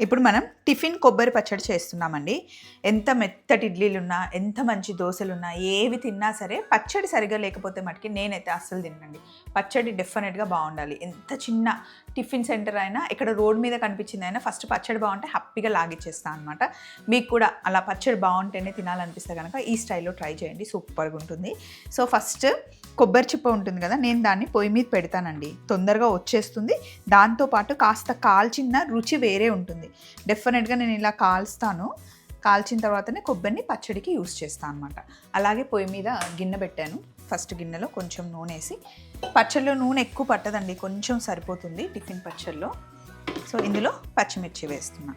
ఇప్పుడు మనం టిఫిన్ కొబ్బరి పచ్చడి చేస్తున్నామండి. ఎంత మెత్తటి ఇడ్లీలున్నా, ఎంత మంచి దోసలున్నా, ఏవి తిన్నా సరే పచ్చడి సరిగ్గా లేకపోతే మటికి నేనైతే అస్సలు తిననండి. పచ్చడి డెఫినెట్‌గా బావుండాలి. ఎంత చిన్న టిఫిన్ సెంటర్ అయినా, ఇక్కడ రోడ్ మీద కనిపించిందైనా ఫస్ట్ పచ్చడి బావుంటే హ్యాపీగా లాగిచ్చేస్తా అనమాట. మీకు కూడా అలా పచ్చడి బావుంటేనే తినాలనిపిస్తే గనక ఈ స్టైల్‌లో ట్రై చేయండి. సూపర్‌గుంటుంది. సో, ఫస్ట్ కొబ్బరి చిప్ప ఉంటుంది కదా! నేను దాన్ని పొయ్యి మీద పెడతానండి. తొందరగా వచ్చేస్తుంది. దాంతో పాటు కాస్త కాల్చిన రుచి వేరే ఉంటుంది. డెఫినెట్‌గా నేను ఇలా కాల్స్తాను. కాల్చిన తర్వాతనే కొబ్బరిని పచ్చడికి యూజ్ చేస్తాను అనమాట. అలాగే పొయ్యి మీద గిన్నె పెట్టాను. ఫస్ట్ గిన్నెలో కొంచెం నూనెసి, పచ్చడిలో నూనె ఎక్కువ పట్టదండి, కొంచెం సరిపోతుంది టిఫిన్ పచ్చడిలో. సో, ఇందులో పచ్చిమిర్చి వేస్తున్నా.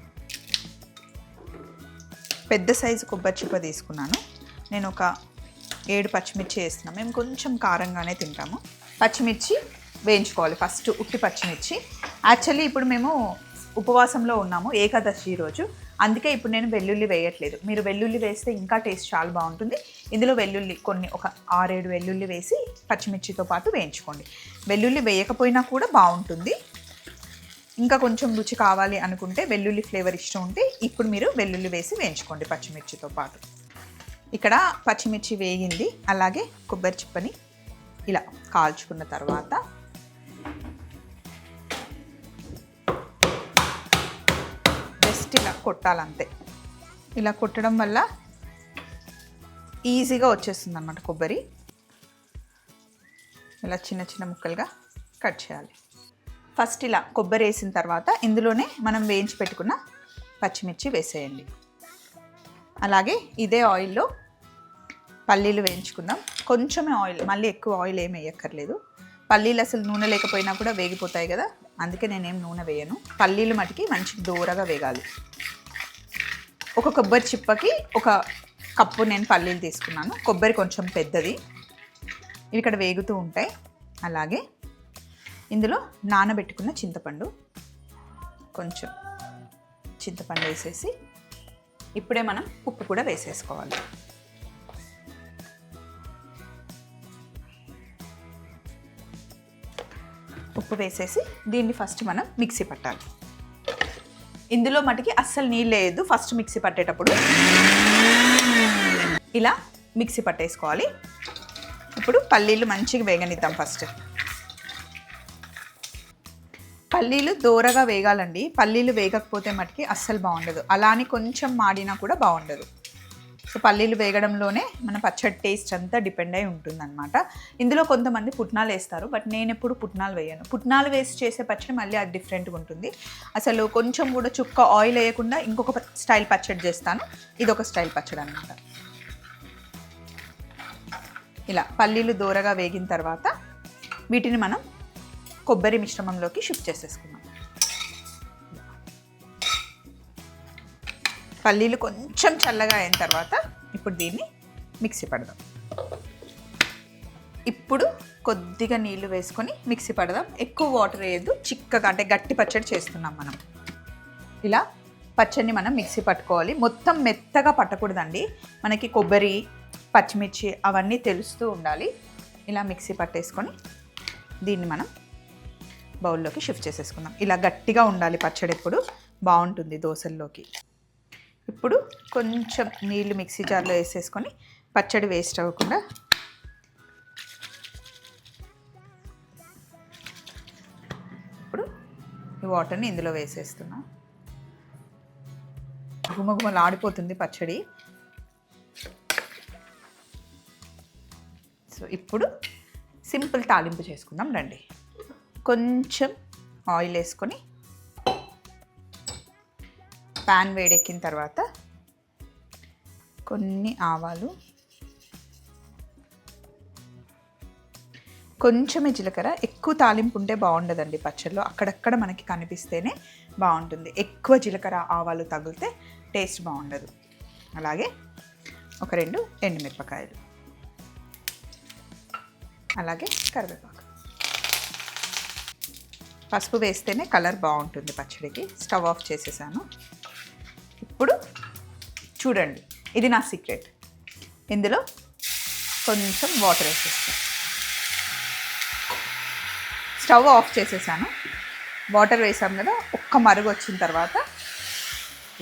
పెద్ద సైజు కొబ్బరి చిప్ప తీసుకున్నాను. నేను ఒక 7 పచ్చిమిర్చి వేస్తున్నాను. మేము కొంచెం కారంగానే తింటాము. పచ్చిమిర్చి వేయించుకోవాలి ఫస్ట్, ఉట్టి పచ్చిమిర్చి. యాక్చువల్లీ ఇప్పుడు మేము ఉపవాసంలో ఉన్నాము, ఏకాదశి రోజు. అందుకే ఇప్పుడు నేను వెల్లుల్లి వేయట్లేదు. మీరు వెల్లుల్లి వేస్తే ఇంకా టేస్ట్ చాలా బాగుంటుంది. ఇందులో వెల్లుల్లి కొన్ని ఒక 6-7 వెల్లుల్లి వేసి పచ్చిమిర్చితో పాటు వేయించుకోండి. వెల్లుల్లి వేయకపోయినా కూడా బాగుంటుంది. ఇంకా కొంచెం రుచి కావాలి అనుకుంటే, వెల్లుల్లి ఫ్లేవర్ ఇష్టం ఉంటే ఇప్పుడు మీరు వెల్లుల్లి వేసి వేయించుకోండి పచ్చిమిర్చితో పాటు. ఇక్కడ పచ్చిమిర్చి వేగింది. అలాగే కొబ్బరి చిప్పని ఇలా కాల్చుకున్న తర్వాత జస్ట్ ఇలా కొట్టాలంతే. ఇలా కొట్టడం వల్ల ఈజీగా వచ్చేస్తుంది అన్నమాట కొబ్బరి. ఇలా చిన్న చిన్న ముక్కలుగా కట్ చేయాలి. ఫస్ట్ ఇలా కొబ్బరి వేసిన తర్వాత ఇందులోనే మనం వేయించి పెట్టుకున్న పచ్చిమిర్చి వేసేయండి. అలాగే ఇదే ఆయిల్లో పల్లీలు వేయించుకుందాం. కొంచెమే ఆయిల్, మళ్ళీ ఎక్కువ ఆయిల్ ఏమి వేయక్కర్లేదు. పల్లీలు అసలు నూనె లేకపోయినా కూడా వేగిపోతాయి కదా, అందుకే నేనేం నూనె వేయను. పల్లీలు మటుకి మంచి దూరగా వేగాలి. ఒక కొబ్బరి చిప్పకి ఒక కప్పు నేను పల్లీలు తీసుకున్నాను. కొబ్బరి కొంచెం పెద్దది. ఇవి ఇక్కడ వేగుతూ ఉంటాయి. అలాగే ఇందులో నానబెట్టుకున్న చింతపండు, కొంచెం చింతపండు వేసేసి ఇప్పుడే మనం ఉప్పు కూడా వేసేసుకోవాలి. ఉప్పు వేసేసి దీన్ని ఫస్ట్ మనం మిక్సీ పట్టాలి. ఇందులో మటుకి అస్సలు నీళ్ళు వేయద్దు. ఫస్ట్ మిక్సీ పట్టేటప్పుడు ఇలా మిక్సీ పట్టేసుకోవాలి. ఇప్పుడు పల్లీలు మంచిగా వేగనిద్దాం. ఫస్ట్ పల్లీలు దోరగా వేగాలండి. పల్లీలు వేగకపోతే మటుకి అస్సలు బాగుండదు. అలా అని కొంచెం మాడినా కూడా బాగుండదు. సో, పల్లీలు వేగడంలోనే మన పచ్చడి టేస్ట్ అంతా డిపెండ్ అయి ఉంటుందన్నమాట. ఇందులో కొంతమంది పుట్నాలు వేస్తారు, బట్ నేను ఎప్పుడు పుట్నాలు వేయను. పుట్నాలు వేసి చేసే పచ్చడి మళ్ళీ అది డిఫరెంట్గా ఉంటుంది. అసలు కొంచెం కూడా చుక్క ఆయిల్ వేయకుండా ఇంకొక స్టైల్ పచ్చడి చేస్తాను. ఇదొక స్టైల్ పచ్చడి అన్నమాట. ఇలా పల్లీలు దూరగా వేగిన తర్వాత వీటిని మనం కొబ్బరి మిశ్రమంలోకి షిఫ్ట్ చేసేసుకున్నాం. పల్లీలు కొంచెం చల్లగా అయిన తర్వాత ఇప్పుడు దీన్ని మిక్సీ పడదాం. ఇప్పుడు కొద్దిగా నీళ్లు వేసుకొని మిక్సీ పడదాం. ఎక్కువ వాటర్ వేయద్దు, చిక్కగా అంటే గట్టి పచ్చడి చేస్తున్నాం మనం. ఇలా పచ్చడిని మనం మిక్సీ పట్టుకోవాలి. మొత్తం మెత్తగా పట్టకూడదండి. మనకి కొబ్బరి, పచ్చిమిర్చి అవన్నీ తెలుస్తూ ఉండాలి. ఇలా మిక్సీ పట్టేసుకొని దీన్ని మనం బౌల్లోకి షిఫ్ట్ చేసేసుకుందాం. ఇలా గట్టిగా ఉండాలి పచ్చడి, ఎప్పుడు బాగుంటుంది దోశల్లోకి. ఇప్పుడు కొంచెం నీళ్ళు మిక్సీ జార్లో వేసేసుకొని పచ్చడి వేస్ట్ అవ్వకుండా ఇప్పుడు ఈ వాటర్ని ఇందులో వేసేస్తున్నా. గుమగుమలు ఆడిపోతుంది పచ్చడి. సో, ఇప్పుడు సింపుల్ తాలింపు చేసుకుందాం రండి. కొంచెం ఆయిల్ వేసుకొని ప్యాన్ వేడెక్కిన తర్వాత కొన్ని ఆవాలు, కొంచెమే జీలకర్ర. ఎక్కువ తాలింపు ఉంటే బాగుండదండి పచ్చడిలో, అక్కడక్కడ మనకి కనిపిస్తేనే బాగుంటుంది. ఎక్కువ జీలకర్ర ఆవాలు తగిలితే టేస్ట్ బాగుండదు. అలాగే ఒక 2 ఎండుమిరపకాయలు, అలాగే కరివేపాకు. పసుపు వేస్తేనే కలర్ బాగుంటుంది పచ్చడికి. స్టవ్ ఆఫ్ చేసేసాను. ఇప్పుడు చూడండి, ఇది నా సీక్రెట్. ఇందులో కొంచెం వాటర్ వేసేస్తాను. స్టవ్ ఆఫ్ చేసేసాను. వాటర్ వేసాం కదా, ఒక్క మరుగు వచ్చిన తర్వాత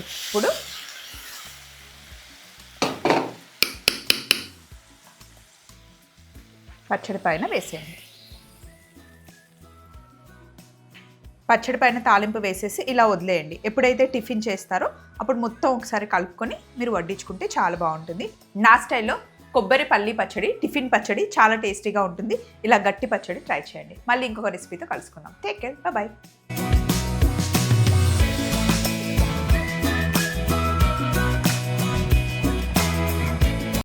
ఇప్పుడు పచ్చడి పైన వేసేయండి. పచ్చడి పైన తాలింపు వేసేసి ఇలా వదిలేయండి. ఎప్పుడైతే టిఫిన్ చేస్తారో అప్పుడు మొత్తం ఒకసారి కలుపుకొని మీరు వడ్డించుకుంటే చాలా బాగుంటుంది. నా స్టైల్లో కొబ్బరి పల్లి పచ్చడి, టిఫిన్ పచ్చడి చాలా టేస్టీగా ఉంటుంది. ఇలా గట్టి పచ్చడి ట్రై చేయండి. మళ్ళీ ఇంకొక రెసిపీతో కలుసుకుందాం. Take care, bye.